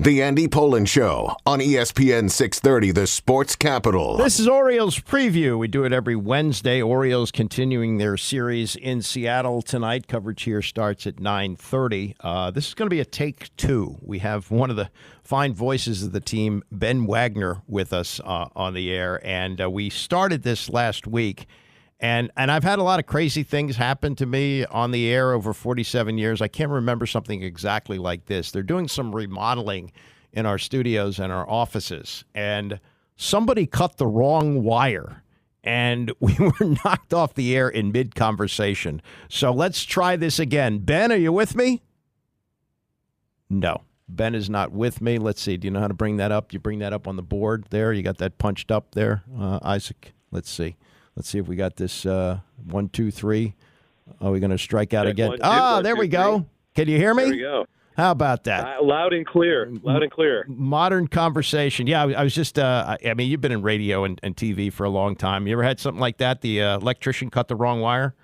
The Andy Pollin Show on ESPN 630, the sports capital. This is Orioles preview. We do it every Wednesday. Orioles continuing their series in Seattle tonight. Coverage here starts at 9:30. This is going to be a take two. We have one of the fine voices of the team, Ben Wagner, with us on the air. And we started this last week. And I've had a lot of crazy things happen to me on the air over 47 years. I can't remember something exactly like this. They're doing some remodeling in our studios and our offices, and somebody cut the wrong wire, and we were knocked off the air in mid-conversation. So let's try this again. Ben, are you with me? No, Ben is not with me. Let's see. Do you know how to bring that up? You bring that up on the board there? You got that punched up there, Isaac? Let's see. Let's see if we got this 1, 2, 3. Are we going to strike out again? There we go. Can you hear me? There we go. How about that? Loud and clear. Loud and clear. Modern conversation. Yeah, I was just, I mean, you've been in radio and TV for a long time. You ever had something like that? The electrician cut the wrong wire?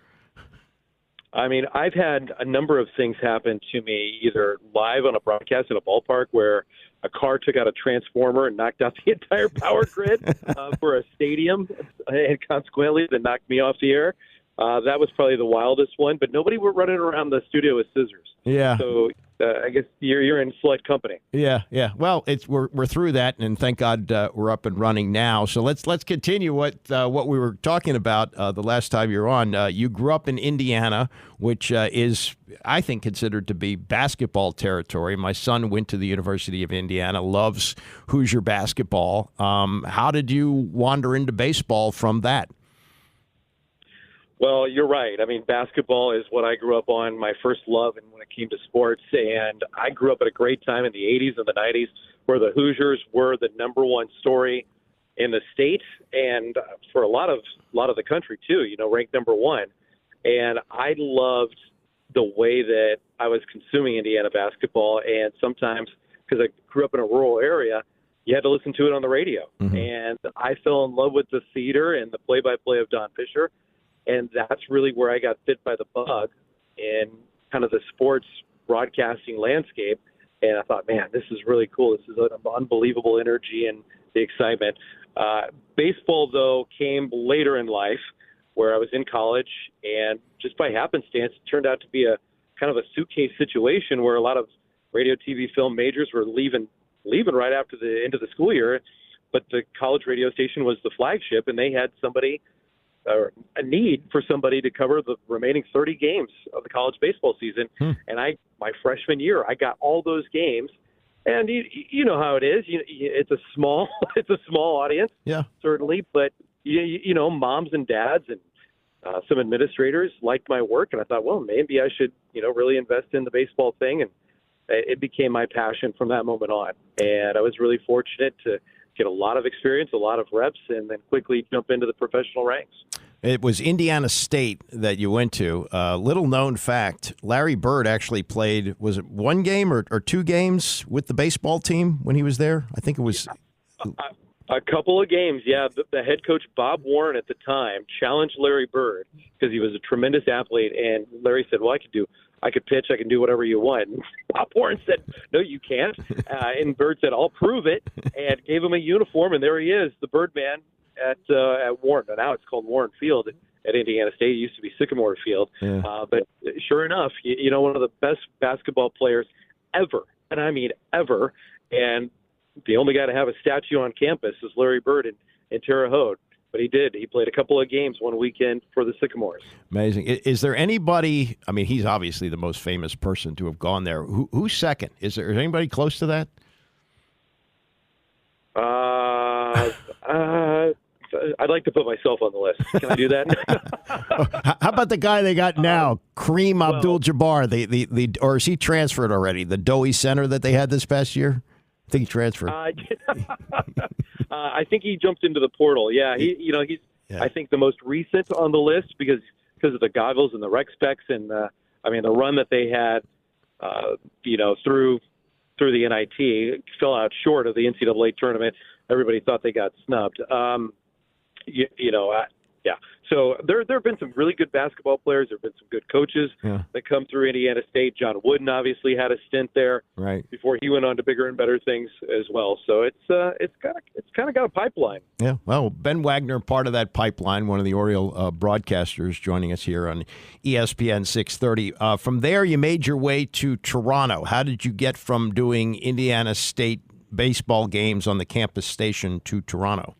I mean, I've had a number of things happen to me, either live on a broadcast in a ballpark where a car took out a transformer and knocked out the entire power grid for a stadium, and consequently that knocked me off the air. That was probably the wildest one, but nobody were running around the studio with scissors. Yeah. So I guess you're in select company. Yeah. Well, we're through that, and thank God we're up and running now. So let's continue what we were talking about the last time you were on. You grew up in Indiana, which is, I think, considered to be basketball territory. My son went to the University of Indiana, loves Hoosier basketball. How did you wander into baseball from that? Well, you're right. I mean, basketball is what I grew up on, my first love and when it came to sports. And I grew up at a great time in the 80s and the 90s where the Hoosiers were the number one story in the state and for a lot of the country, too, ranked number one. And I loved the way that I was consuming Indiana basketball. And sometimes, because I grew up in a rural area, you had to listen to it on the radio. Mm-hmm. And I fell in love with the theater and the play-by-play of Don Fisher. And that's really where I got bit by the bug in kind of the sports broadcasting landscape. And I thought, man, this is really cool. This is an unbelievable energy and the excitement. Baseball, though, came later in life where I was in college. And just by happenstance, it turned out to be a kind of a suitcase situation where a lot of radio, TV, film majors were leaving right after the end of the school year. But the college radio station was the flagship, and they had a need for somebody to cover the remaining 30 games of the college baseball season. And my freshman year, I got all those games. And you know how it is. It's a small audience, yeah, certainly. But moms and dads and some administrators liked my work, and I thought, well, maybe I should really invest in the baseball thing. And it became my passion from that moment on. And I was really fortunate to get a lot of experience, a lot of reps, and then quickly jump into the professional ranks. It was Indiana State that you went to. Little known fact, Larry Bird actually played, was it one game or 2 games with the baseball team when he was there? I think it was... A couple of games, yeah. The head coach, Bob Warren, at the time, challenged Larry Bird because he was a tremendous athlete, and Larry said, well, I could pitch, I can do whatever you want. And Bob Warren said, no, you can't. And Bird said, I'll prove it, and gave him a uniform, and there he is, the Birdman at Warren. Now it's called Warren Field at Indiana State. It used to be Sycamore Field. Yeah. But sure enough, one of the best basketball players ever, and I mean ever, and the only guy to have a statue on campus is Larry Bird in Terre Haute. But he did. He played a couple of games one weekend for the Sycamores. Amazing. Is there anybody, I mean, he's obviously the most famous person to have gone there. Who's second? Is there anybody close to that? I'd like to put myself on the list. Can I do that? How about the guy they got now, Kareem Abdul-Jabbar? Or is he transferred already? The Dowie Center that they had this past year? I think he transferred. I think he jumped into the portal. Yeah, he's. Yeah. I think the most recent on the list because of the goggles and the rec specs and the run that they had, through the NIT fell out short of the NCAA tournament. Everybody thought they got snubbed. Yeah. So there have been some really good basketball players. There have been some good coaches that come through Indiana State. John Wooden obviously had a stint there before he went on to bigger and better things as well. So it's kind of got a pipeline. Yeah. Well, Ben Wagner, part of that pipeline, one of the Oriole broadcasters, joining us here on ESPN 630. From there, you made your way to Toronto. How did you get from doing Indiana State baseball games on the campus station to Toronto?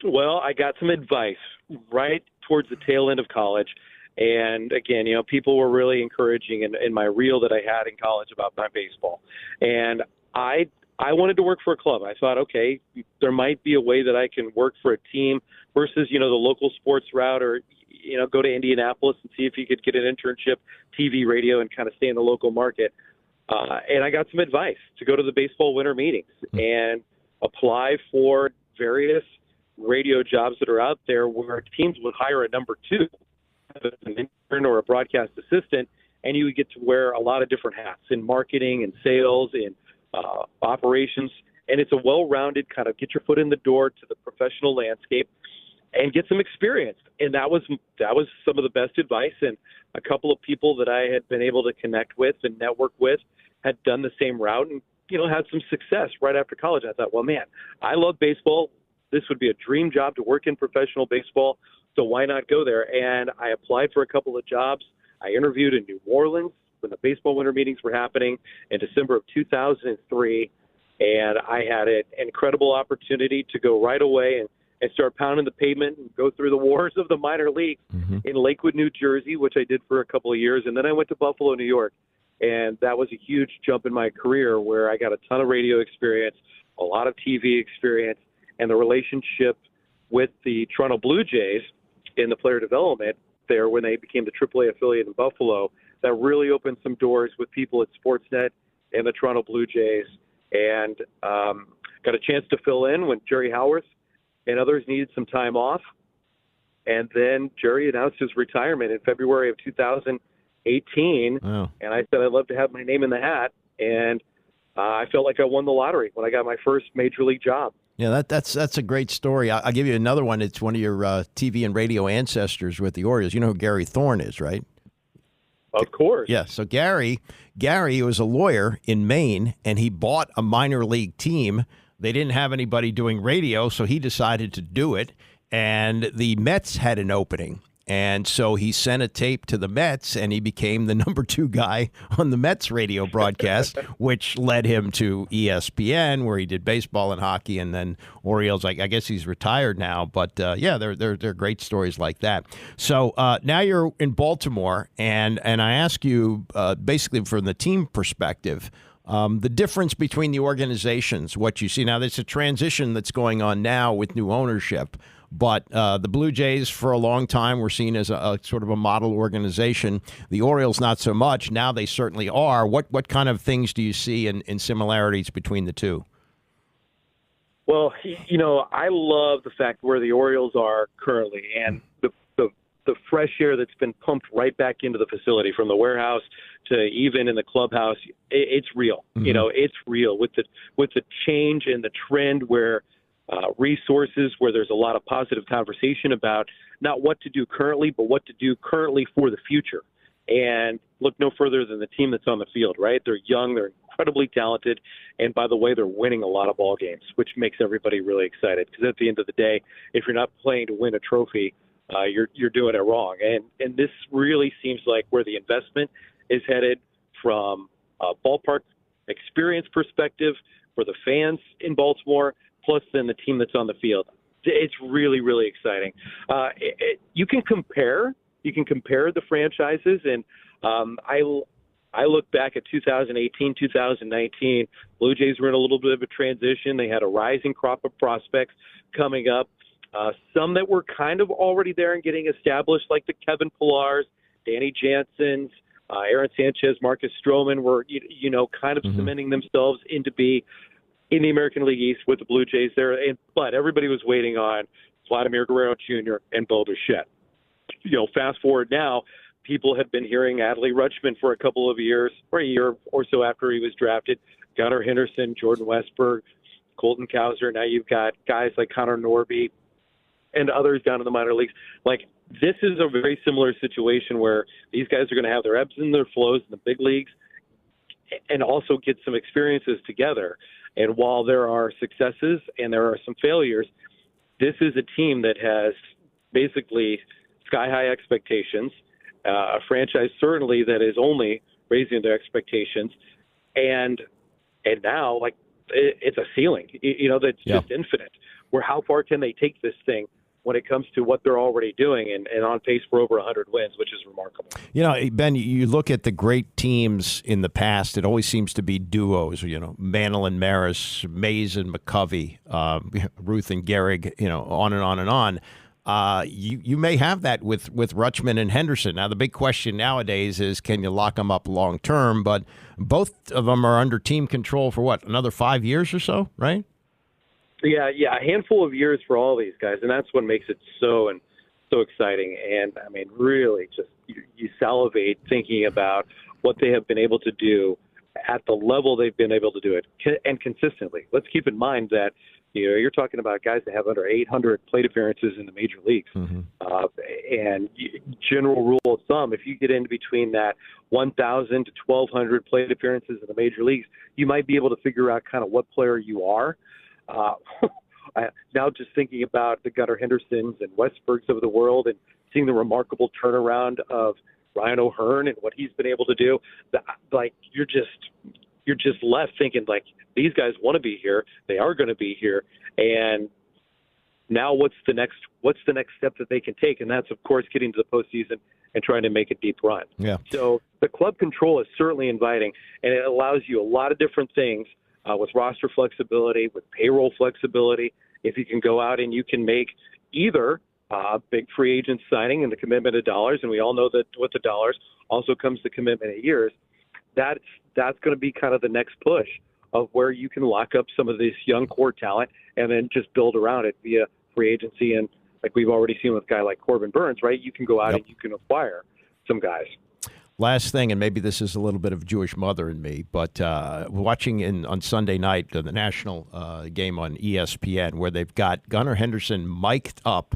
Well, I got some advice right towards the tail end of college. And again, people were really encouraging in my reel that I had in college about my baseball. And I wanted to work for a club. I thought, okay, there might be a way that I can work for a team versus, the local sports route, or, go to Indianapolis and see if you could get an internship, TV, radio, and kind of stay in the local market. And I got some advice to go to the baseball winter meetings and apply for various radio jobs that are out there where teams would hire a number two, an intern or a broadcast assistant, and you would get to wear a lot of different hats in marketing and sales and operations. And it's a well-rounded kind of get your foot in the door to the professional landscape and get some experience. And that was some of the best advice. And a couple of people that I had been able to connect with and network with had done the same route and, had some success right after college. I thought, well, man, I love baseball. This would be a dream job to work in professional baseball, so why not go there? And I applied for a couple of jobs. I interviewed in New Orleans when the baseball winter meetings were happening in December of 2003, and I had an incredible opportunity to go right away and start pounding the pavement and go through the wars of the minor leagues in Lakewood, New Jersey, which I did for a couple of years. And then I went to Buffalo, New York, and that was a huge jump in my career where I got a ton of radio experience, a lot of TV experience, and the relationship with the Toronto Blue Jays in the player development there when they became the AAA affiliate in Buffalo, that really opened some doors with people at Sportsnet and the Toronto Blue Jays, and got a chance to fill in when Jerry Howarth and others needed some time off. And then Jerry announced his retirement in February of 2018, and I said I'd love to have my name in the hat, and I felt like I won the lottery when I got my first major league job. Yeah, that's a great story. I'll give you another one. It's one of your TV and radio ancestors with the Orioles. You know who Gary Thorne is, right? Of course. Yeah, so Gary was a lawyer in Maine, and he bought a minor league team. They didn't have anybody doing radio, so he decided to do it, and the Mets had an opening. And so he sent a tape to the Mets, and he became the number 2 guy on the Mets radio broadcast, which led him to ESPN, where he did baseball and hockey, and then Orioles. I guess he's retired now, but yeah, they're great stories like that. So now you're in Baltimore, and I ask you basically from the team perspective, the difference between the organizations, what you see now. There's a transition that's going on now with new ownership. But the Blue Jays, for a long time, were seen as a sort of a model organization. The Orioles, not so much. Now they certainly are. What kind of things do you see in similarities between the two? Well, I love the fact where the Orioles are currently, and the fresh air that's been pumped right back into the facility, from the warehouse to even in the clubhouse. It's real. It's real with the change and the trend where resources, where there's a lot of positive conversation about not what to do currently, but what to do currently for the future. And look no further than the team that's on the field, right? They're young, they're incredibly talented, and by the way, they're winning a lot of ball games, which makes everybody really excited. Because at the end of the day, if you're not playing to win a trophy, you're doing it wrong. And this really seems like where the investment is headed from a ballpark experience perspective for the fans in Baltimore, plus then the team that's on the field. It's really, really exciting. You can compare the franchises, and I look back at 2018, 2019. Blue Jays were in a little bit of a transition. They had a rising crop of prospects coming up. Some that were kind of already there and getting established, like the Kevin Pillars, Danny Jansen's, Aaron Sanchez, Marcus Stroman, were kind of cementing themselves into be in the American League East with the Blue Jays there. But everybody was waiting on Vladimir Guerrero Jr. and Bo Bichette. Fast forward now, people have been hearing Adley Rutschman for a couple of years, or a year or so after he was drafted. Gunnar Henderson, Jordan Westberg, Colton Cowser. Now you've got guys like Connor Norby, and others down in the minor leagues. Like, this is a very similar situation where these guys are going to have their ebbs and their flows in the big leagues and also get some experiences together. And while there are successes and there are some failures, this is a team that has basically sky-high expectations, a franchise certainly that is only raising their expectations, and now, like, it's a ceiling, that's just infinite. Where how far can they take this thing when it comes to what they're already doing and on pace for over 100 wins, which is remarkable. Ben, you look at the great teams in the past, it always seems to be duos, Mantle and Maris, Mays and McCovey, Ruth and Gehrig, on and on and on. You may have that with Rutschman and Henderson. Now, the big question nowadays is, can you lock them up long term? But both of them are under team control for another 5 years or so, right? Yeah, a handful of years for all these guys, and that's what makes it so exciting. And I mean, really, just you salivate thinking about what they have been able to do at the level they've been able to do it, and consistently. Let's keep in mind that you're talking about guys that have under 800 plate appearances in the major leagues. Mm-hmm. And general rule of thumb, if you get into between that 1,000 to 1,200 plate appearances in the major leagues, you might be able to figure out kind of what player you are. Now just thinking about the Gunnar Hendersons and Westbergs of the world and seeing the remarkable turnaround of Ryan O'Hearn and what he's been able to do, like you're just left thinking like these guys want to be here, they are going to be here, and now what's the next step that they can take? And that's of course getting to the postseason and trying to make a deep run. Yeah. So the club control is certainly inviting, and it allows you a lot of different things. With roster flexibility, with payroll flexibility, if you can go out and you can make either a big free agent signing and the commitment of dollars, and we all know that with the dollars also comes the commitment of years, that's going to be kind of the next push of where you can lock up some of this young core talent and then just build around it via free agency. And like we've already seen with a guy like Corbin Burns, right? You can go out and you can acquire some guys. Last thing, and maybe this is a little bit of Jewish mother in me, but watching on Sunday night the national game on ESPN where they've got Gunnar Henderson mic'd up,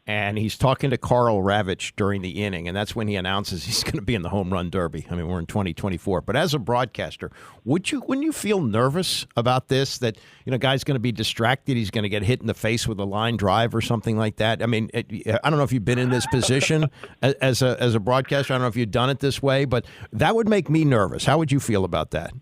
and he's talking to Carl Ravitch during the inning, and that's when he announces he's going to be in the home run derby. I mean, we're in 2024. But as a broadcaster, wouldn't you feel nervous about this, that guy's going to be distracted, he's going to get hit in the face with a line drive or something like that? I mean, I don't know if you've been in this position as a broadcaster. I don't know if you've done it this way, but that would make me nervous. How would you feel about that?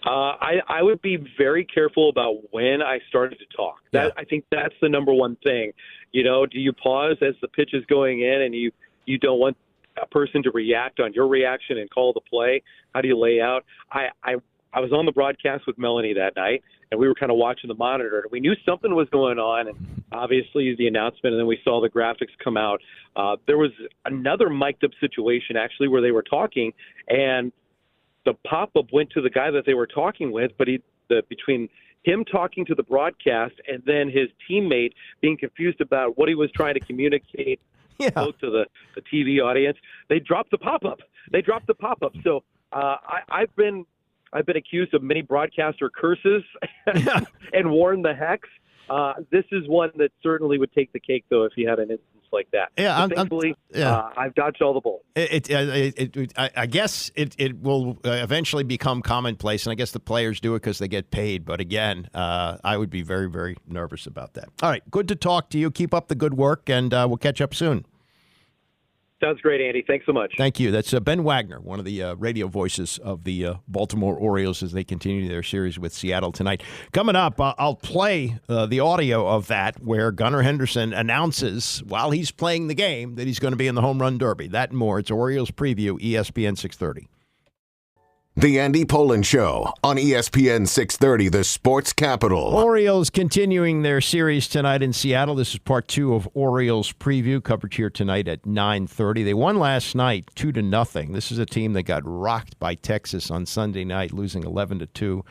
I would be very careful about when I started to talk. I think that's the number one thing. Do you pause as the pitch is going in and you don't want a person to react on your reaction and call the play? How do you lay out? I was on the broadcast with Melanie that night, and we were kind of watching the monitor. We knew something was going on, and obviously the announcement, and then we saw the graphics come out. There was another mic'd up situation, actually, where they were talking, and the pop-up went to the guy that they were talking with, but between him talking to the broadcast and then his teammate being confused about what he was trying to communicate both to the TV audience, they dropped the pop-up. So I've been accused of many broadcaster curses and worn the hex. This is one that certainly would take the cake, though, if you had an instance like that. Yeah, thankfully, I've dodged all the bullets. I guess it will eventually become commonplace, and I guess the players do it because they get paid. But again, I would be very, very nervous about that. All right, good to talk to you. Keep up the good work, and we'll catch up soon. Sounds great, Andy. Thanks so much. Thank you. That's Ben Wagner, one of the radio voices of the Baltimore Orioles as they continue their series with Seattle tonight. Coming up, I'll play the audio of that where Gunnar Henderson announces while he's playing the game that he's going to be in the home run derby. That and more. It's Orioles Preview, ESPN 630. The Andy Pollin Show on ESPN 630, the sports capital. Orioles continuing their series tonight in Seattle. This is part 2 of Orioles Preview, coverage here tonight at 9:30. They won last night 2-0. This is a team that got rocked by Texas on Sunday night, losing 11-2.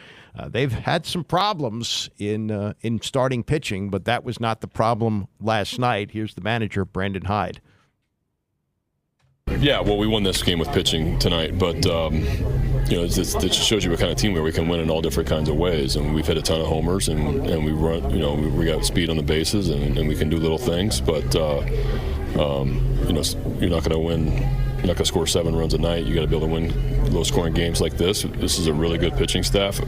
They've had some problems in starting pitching, but that was not the problem last night. Here's the manager, Brandon Hyde. Yeah, well, we won this game with pitching tonight, but it just shows you what kind of team we can win in all different kinds of ways. And we've hit a ton of homers, and we run. We got speed on the bases, and we can do little things. But you're not going to win. You're not going to score 7 runs a night. You got to be able to win low-scoring games like this. This is a really good pitching staff,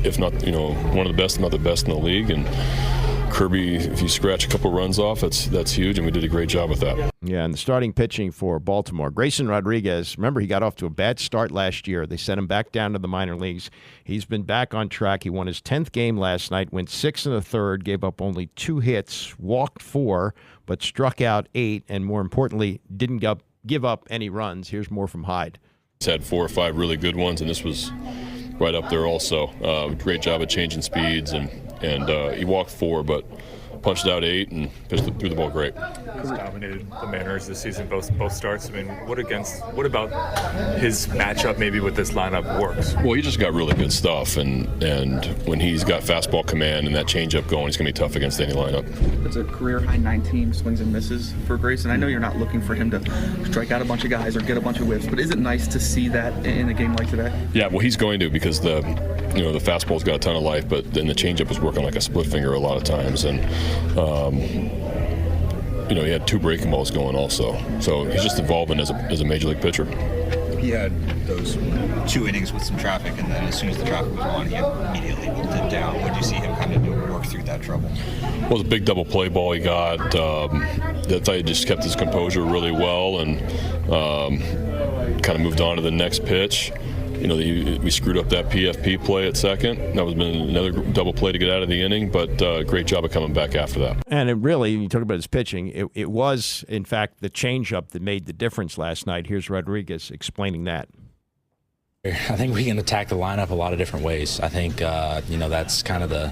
if not, one of the best, if not the best in the league. And Kirby, if you scratch a couple runs off, that's huge, and we did a great job with that. Yeah, and the starting pitching for Baltimore, Grayson Rodriguez, remember he got off to a bad start last year. They sent him back down to the minor leagues. He's been back on track. He won his 10th game last night, went 6 1/3, gave up only 2 hits, walked 4, but struck out 8, and more importantly, didn't give up any runs. Here's more from Hyde. He's had 4 or 5 really good ones, and this was right up there also. Great job at changing speeds, and he walked 4, but punched out 8 and threw the ball great. He's dominated the Mariners this season, both starts. I mean, what about his matchup maybe with this lineup works? Well, he just got really good stuff, and when he's got fastball command and that changeup going, it's going to be tough against any lineup. It's a career-high 19 swings and misses for Grayson. I know you're not looking for him to strike out a bunch of guys or get a bunch of whiffs, but is it nice to see that in a game like today? Yeah, well, he's going to, because the fastball's got a ton of life, but then the changeup was working like a split finger a lot of times, and he had 2 breaking balls going also. So he's just evolving as a major league pitcher. He had those 2 innings with some traffic, and then as soon as the traffic was on, he immediately bolted it down. What did you see him kind of work through that trouble? Well, it was a big double play ball he got. I thought he just kept his composure really well, and kind of moved on to the next pitch. We screwed up that PxP play at second. That was been another double play to get out of the inning, but great job of coming back after that. And it really, you talk about his pitching, it was, in fact, the changeup that made the difference last night. Here's Rodriguez explaining that. I think we can attack the lineup a lot of different ways. I think, that's kind of the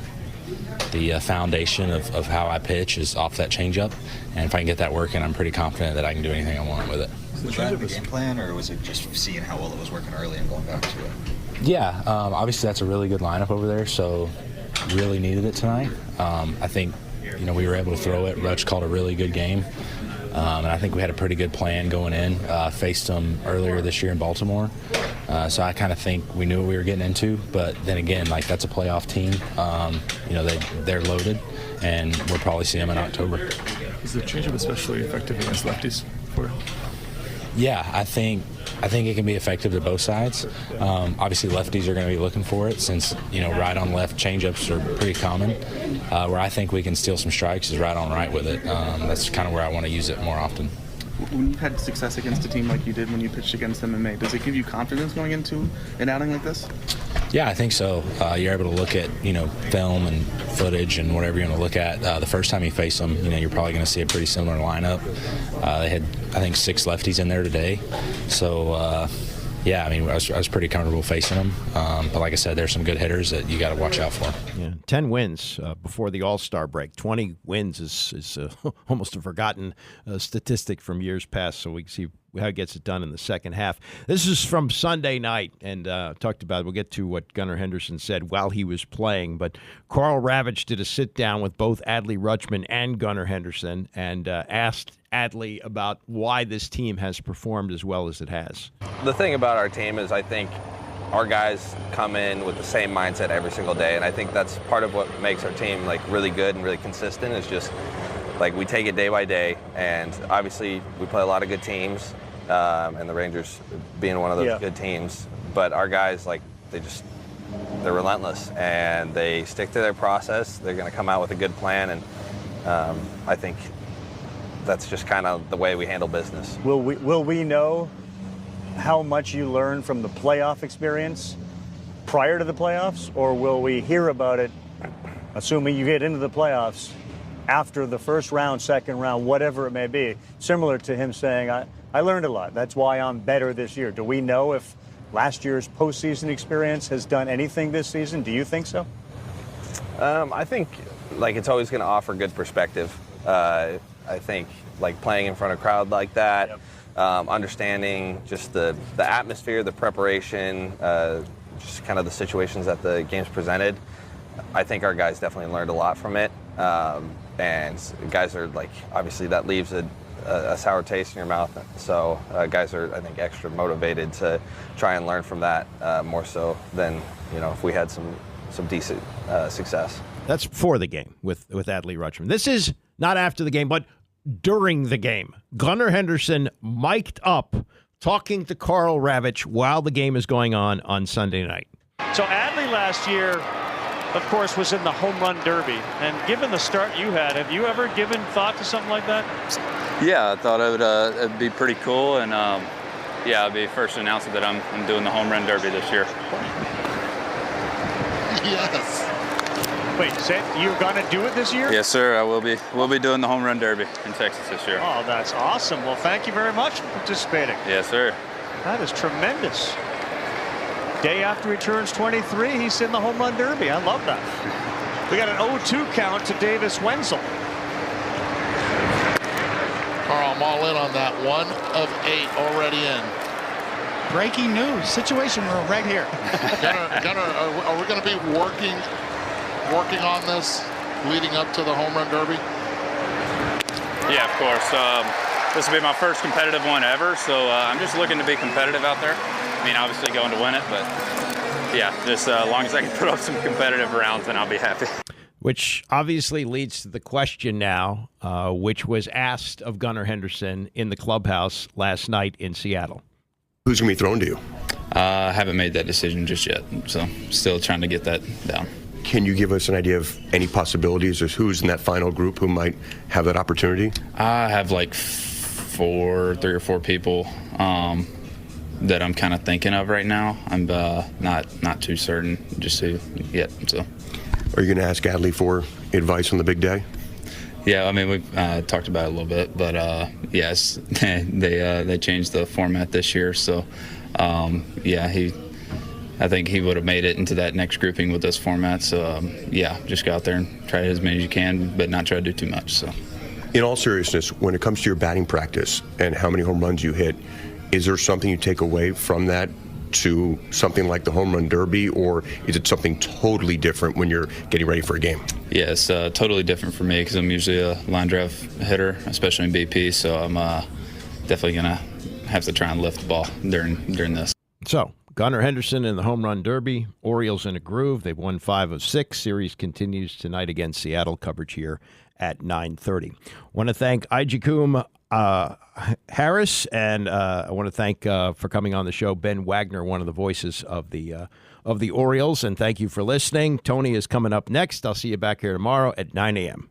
foundation of how I pitch is off that changeup. And if I can get that working, I'm pretty confident that I can do anything I want with it. Was that the game plan, or was it just seeing how well it was working early and going back to it? Yeah, obviously that's a really good lineup over there, so really needed it tonight. I think, we were able to throw it. Rutsch called a really good game, and I think we had a pretty good plan going in. Faced them earlier this year in Baltimore, so I kind of think we knew what we were getting into, but then again, that's a playoff team. They're loaded, and we'll probably see them in October. Is the changeup especially effective against lefties for him? Yeah, I think it can be effective to both sides. Obviously, lefties are going to be looking for it since, right on left changeups are pretty common. Where I think we can steal some strikes is right on right with it. That's kind of where I want to use it more often. When you've had success against a team like you did when you pitched against them in May, does it give you confidence going into an outing like this? Yeah, I think so. You're able to look at, film and footage and whatever you want to look at. The first time you face them, you're probably going to see a pretty similar lineup. They had, I think, 6 lefties in there today. So, I was pretty comfortable facing them. But like I said, there's some good hitters that you got to watch out for. Yeah, 10 wins before the All-Star break. 20 wins is almost a forgotten statistic from years past, so we can see how it gets it done in the second half. This is from Sunday night, and talked about, we'll get to what Gunnar Henderson said while he was playing, but Carl Ravitch did a sit-down with both Adley Rutschman and Gunnar Henderson and asked Adley about why this team has performed as well as it has. The thing about our team is I think our guys come in with the same mindset every single day, and I think that's part of what makes our team really good and really consistent. Is just we take it day by day, and obviously we play a lot of good teams, and the Rangers being one of those good teams. But our guys, they're relentless, and they stick to their process. They're going to come out with a good plan, and I think that's just kind of the way we handle business. Will we know how much you learned from the playoff experience prior to the playoffs, or will we hear about it, assuming you get into the playoffs, after the first round, second round, whatever it may be, similar to him saying, I learned a lot. That's why I'm better this year. Do we know if last year's postseason experience has done anything this season? Do you think so? I think it's always going to offer good perspective. I think playing in front of a crowd like that, understanding just the atmosphere, the preparation, just kind of the situations that the games presented. I think our guys definitely learned a lot from it. And guys are obviously that leaves a a sour taste in your mouth. So guys are, I think, extra motivated to try and learn from that more so than, if we had some decent success. That's before the game with Adley Rutschman. This is not after the game, but during the game. Gunnar Henderson mic'd up, talking to Carl Ravitch while the game is going on Sunday night. So Adley last year, of course, was in the home run derby. And given the start you had, have you ever given thought to something like that? Yeah, I thought it'd be pretty cool. And, I'd be first to announce that I'm doing the home run derby this year. Yes. Wait, you're going to do it this year? Yes, sir. I will be. We'll be doing the home run derby in Texas this year. Oh, that's awesome. Well, thank you very much for participating. Yes, sir. That is tremendous. Day after he turns 23, he's in the home run derby. I love that. We got an 0-2 count to Davis Wenzel. Carl, I'm all in on that. 1 of 8 already in. Breaking news. Situation room right here. Gunnar, are we going to be working on this leading up to the home run derby? Yeah, of course. This will be my first competitive one ever, so I'm just looking to be competitive out there. I mean, obviously going to win it, but yeah, just as long as I can put up some competitive rounds, then I'll be happy. Which obviously leads to the question now, which was asked of Gunnar Henderson in the clubhouse last night in Seattle. Who's going to be thrown to you? I haven't made that decision just yet, so still trying to get that down. Can you give us an idea of any possibilities or who's in that final group who might have that opportunity? I have like 3 or 4 people that I'm kind of thinking of right now. I'm not too certain just who yet. So, are you going to ask Adley for advice on the big day? Yeah, I mean we've talked about it a little bit, but yes, they changed the format this year, so I think he would have made it into that next grouping with this format. So, just go out there and try as many as you can, but not try to do too much. So, in all seriousness, when it comes to your batting practice and how many home runs you hit, is there something you take away from that to something like the home run derby, or is it something totally different when you're getting ready for a game? Yeah, it's totally different for me because I'm usually a line drive hitter, especially in BP. So I'm definitely going to have to try and lift the ball during this. So, Gunnar Henderson in the home run derby. Orioles in a groove. They've won 5 of 6. Series continues tonight against Seattle. Coverage here at 9:30. Want to thank Ijikum Harris, and I want to thank for coming on the show Ben Wagner, one of the voices of the Orioles. And thank you for listening. Tony is coming up next. I'll see you back here tomorrow at 9 a.m.